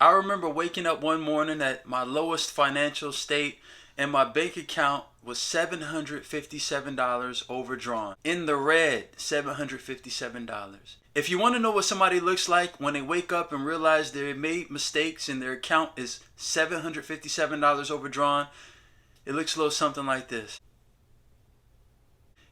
I remember waking up one morning at my lowest financial state and my bank account was $757 overdrawn. In the red, $757. If you want to know what somebody looks like when they wake up and realize they made mistakes and their account is $757 overdrawn, it looks a little something like this.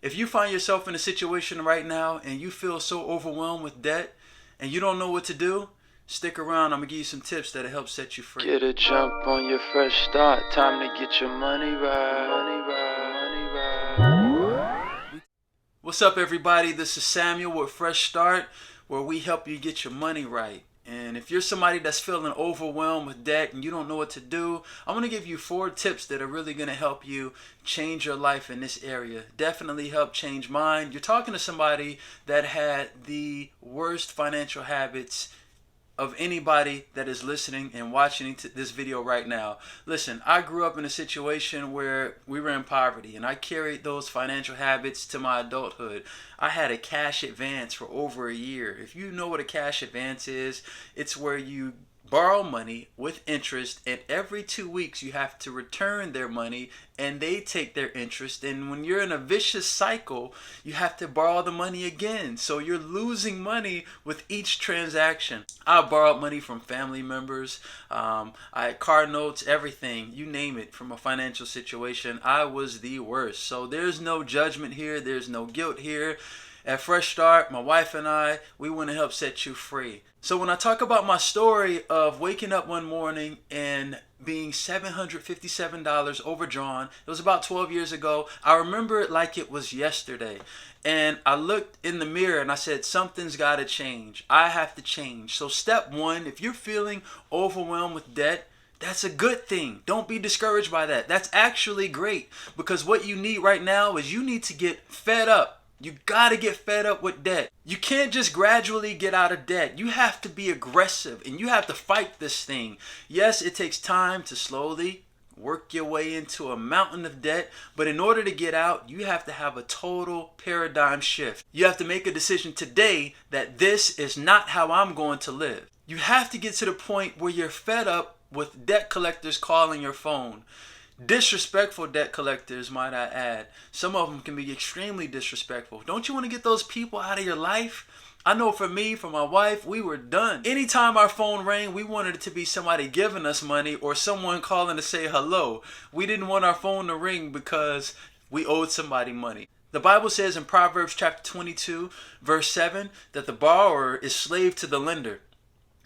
If you find yourself in a situation right now and you feel so overwhelmed with debt and you don't know what to do, stick around. I'm going to give you some tips that'll help set you free. Get a jump on your fresh start. Time to get your money right. What's up, everybody? This is Samuel with Fresh Start, where we help you get your money right. And if you're somebody that's feeling overwhelmed with debt and you don't know what to do, I'm going to give you 4 tips that are really going to help you change your life in this area. Definitely help change mine. You're talking to somebody that had the worst financial habits of anybody that is listening and watching this video right now. Listen, I grew up in a situation where we were in poverty and I carried those financial habits to my adulthood. I had a cash advance for over a year. If you know what a cash advance is, it's where you borrow money with interest and every 2 weeks you have to return their money and they take their interest, and when you're in a vicious cycle you have to borrow the money again, so you're losing money with each transaction. I borrowed money from family members, I had car notes, everything, you name it. From a financial situation, I was the worst. So there's no judgment here, there's no guilt here. At Fresh Start, my wife and I, we want to help set you free. So when I talk about my story of waking up one morning and being $757 overdrawn, it was about 12 years ago. I remember it like it was yesterday. And I looked in the mirror and I said, something's got to change. I have to change. So step 1, if you're feeling overwhelmed with debt, that's a good thing. Don't be discouraged by that. That's actually great, because what you need right now is you need to get fed up. You gotta get fed up with debt. You can't just gradually get out of debt. You have to be aggressive and you have to fight this thing. Yes, it takes time to slowly work your way into a mountain of debt, but in order to get out, you have to have a total paradigm shift. You have to make a decision today that this is not how I'm going to live. You have to get to the point where you're fed up with debt collectors calling your phone. Disrespectful debt collectors, might I add. Some of them can be extremely disrespectful. Don't you want to get those people out of your life? I know for me, for my wife, we were done. Anytime our phone rang, we wanted it to be somebody giving us money or someone calling to say hello. We didn't want our phone to ring because we owed somebody money. The Bible says in Proverbs chapter 22, verse 7, that the borrower is slave to the lender.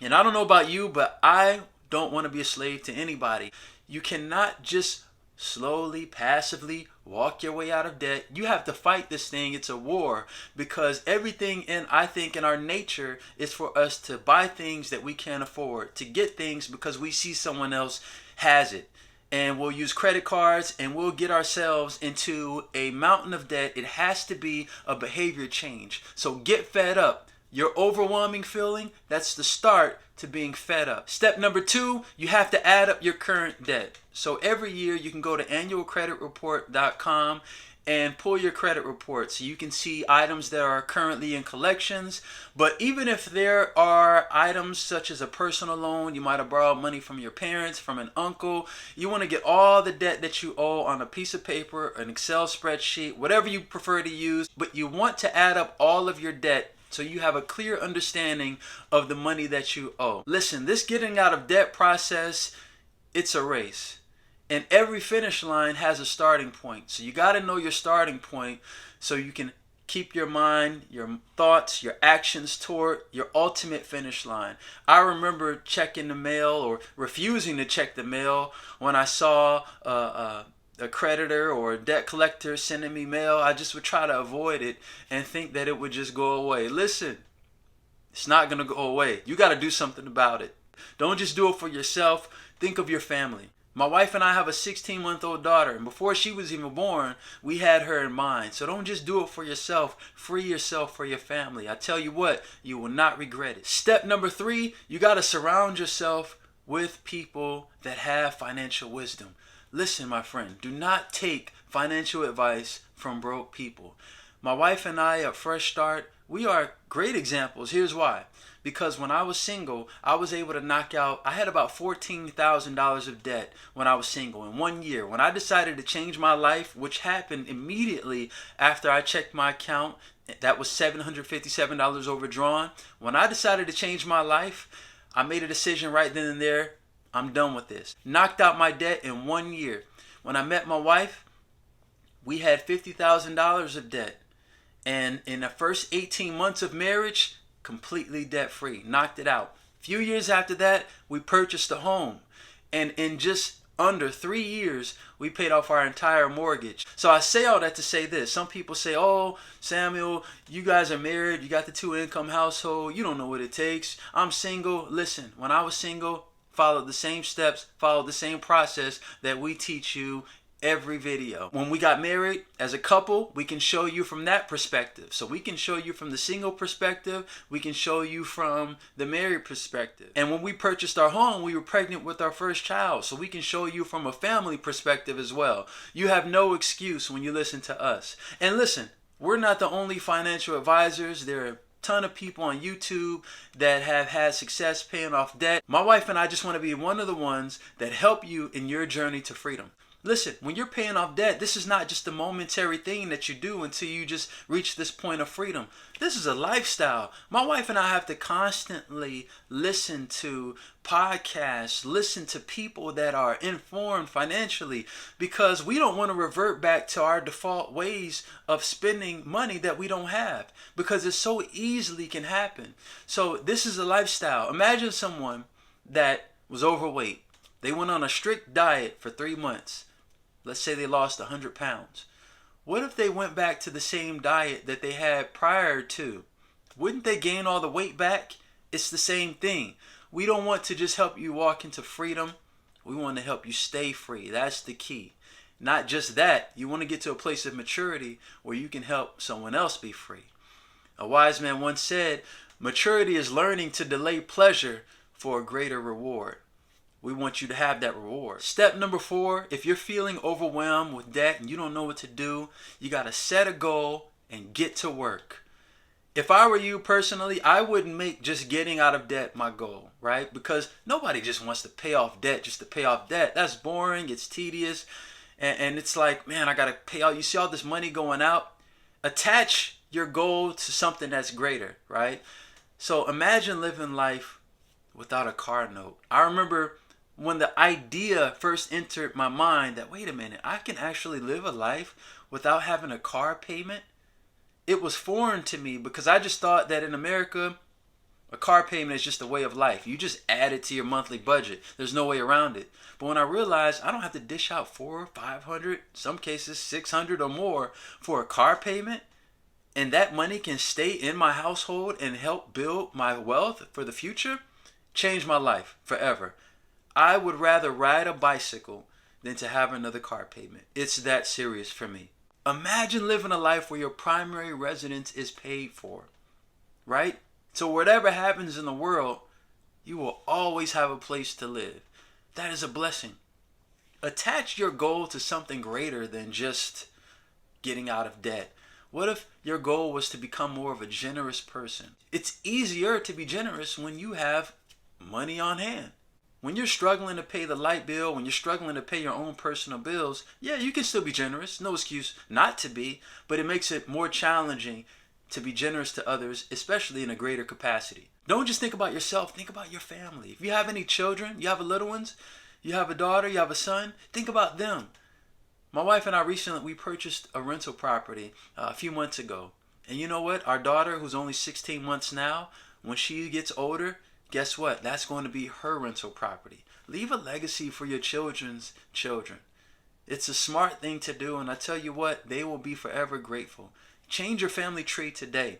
And I don't know about you, but I don't want to be a slave to anybody. You cannot just slowly, passively walk your way out of debt. You have to fight this thing. It's a war, because everything I think in our nature is for us to buy things that we can't afford, to get things because we see someone else has it. And we'll use credit cards and we'll get ourselves into a mountain of debt. It has to be a behavior change. So get fed up. Your overwhelming feeling, that's the start to being fed up. Step number 2, you have to add up your current debt. So every year you can go to annualcreditreport.com and pull your credit report so you can see items that are currently in collections. But even if there are items such as a personal loan, you might have borrowed money from your parents, from an uncle, you want to get all the debt that you owe on a piece of paper, an Excel spreadsheet, whatever you prefer to use, but you want to add up all of your debt so you have a clear understanding of the money that you owe. Listen, this getting out of debt process, it's a race. And every finish line has a starting point. So you got to know your starting point so you can keep your mind, your thoughts, your actions toward your ultimate finish line. I remember checking the mail or refusing to check the mail when I saw a creditor or a debt collector sending me mail. I just would try to avoid it and think that it would just go away. Listen, it's not going to go away. You got to do something about it. Don't just do it for yourself. Think of your family. My wife and I have a 16-month-old daughter, and before she was even born, we had her in mind. So don't just do it for yourself. Free yourself for your family. I tell you what, you will not regret it. Step number 3, you got to surround yourself with people that have financial wisdom. Listen, my friend, do not take financial advice from broke people. My wife and I at Fresh Start, we are great examples. Here's why. because when I was single, I was able to knock out, I had about $14,000 of debt when I was single in 1 year. When I decided to change my life, which happened immediately after I checked my account, that was $757 overdrawn. When I decided to change my life, I made a decision right then and there. I'm done with this. Knocked out my debt in 1 year. When I met my wife, we had $50,000 of debt. And in the first 18 months of marriage, completely debt free. Knocked it out. A few years after that, we purchased a home. And in just under 3 years, we paid off our entire mortgage. So I say all that to say this. Some people say, oh, Samuel, you guys are married. You got the 2-income household. You don't know what it takes. I'm single. Listen, when I was single, followed the same steps, followed the same process that we teach you every video. When we got married as a couple, we can show you from that perspective. So we can show you from the single perspective, we can show you from the married perspective. And when we purchased our home, we were pregnant with our first child, so we can show you from a family perspective as well. You have no excuse when you listen to us. And listen, we're not the only financial advisors. There are a ton of people on YouTube that have had success paying off debt. My wife and I just want to be one of the ones that help you in your journey to freedom. Listen, when you're paying off debt, this is not just a momentary thing that you do until you just reach this point of freedom. This is a lifestyle. My wife and I have to constantly listen to podcasts, listen to people that are informed financially, because we don't want to revert back to our default ways of spending money that we don't have, because it so easily can happen. So this is a lifestyle. Imagine someone that was overweight. They went on a strict diet for 3 months. Let's say they lost 100 pounds. What if they went back to the same diet that they had prior to? Wouldn't they gain all the weight back? It's the same thing. We don't want to just help you walk into freedom. We want to help you stay free. That's the key. Not just that, you want to get to a place of maturity where you can help someone else be free. A wise man once said, maturity is learning to delay pleasure for a greater reward. We want you to have that reward. Step number 4, if you're feeling overwhelmed with debt and you don't know what to do, you got to set a goal and get to work. If I were you personally, I wouldn't make just getting out of debt my goal, right? Because nobody just wants to pay off debt just to pay off debt. That's boring. It's tedious. And it's like, man, I got to pay out. You see all this money going out? Attach your goal to something that's greater, right? So imagine living life without a car note. I remember when the idea first entered my mind that, wait a minute, I can actually live a life without having a car payment. It was foreign to me because I just thought that in America, a car payment is just a way of life. You just add it to your monthly budget. There's no way around it. But when I realized I don't have to dish out $400, $500, some cases $600 or more for a car payment, and that money can stay in my household and help build my wealth for the future, changed my life forever. I would rather ride a bicycle than to have another car payment. It's that serious for me. Imagine living a life where your primary residence is paid for, right? So whatever happens in the world, you will always have a place to live. That is a blessing. Attach your goal to something greater than just getting out of debt. What if your goal was to become more of a generous person? It's easier to be generous when you have money on hand. When you're struggling to pay the light bill, when you're struggling to pay your own personal bills, yeah, you can still be generous. No excuse not to be, but it makes it more challenging to be generous to others, especially in a greater capacity. Don't just think about yourself, think about your family. If you have any children, you have little ones, you have a daughter, you have a son, think about them. My wife and I we purchased a rental property a few months ago. And you know what? Our daughter, who's only 16 months now, when she gets older, guess what? That's going to be her rental property. Leave a legacy for your children's children. It's a smart thing to do, and I tell you what, they will be forever grateful. Change your family tree today.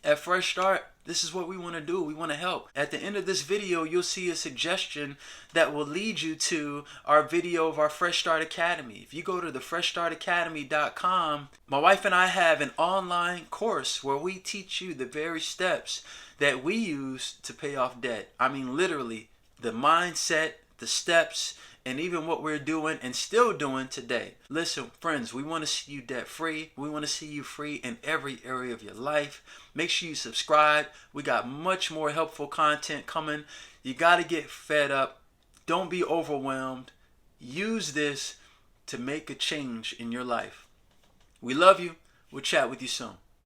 At Fresh Start, this is what we want to do. We want to help. At the end of this video, you'll see a suggestion that will lead you to our video of our Fresh Start Academy. If you go to thefreshstartacademy.com, my wife and I have an online course where we teach you the very steps that we use to pay off debt. I mean, literally, the mindset, the steps, and even what we're doing and still doing today. Listen, friends, we want to see you debt free. We want to see you free in every area of your life. Make sure you subscribe. We got much more helpful content coming. You got to get fed up. Don't be overwhelmed. Use this to make a change in your life. We love you. We'll chat with you soon.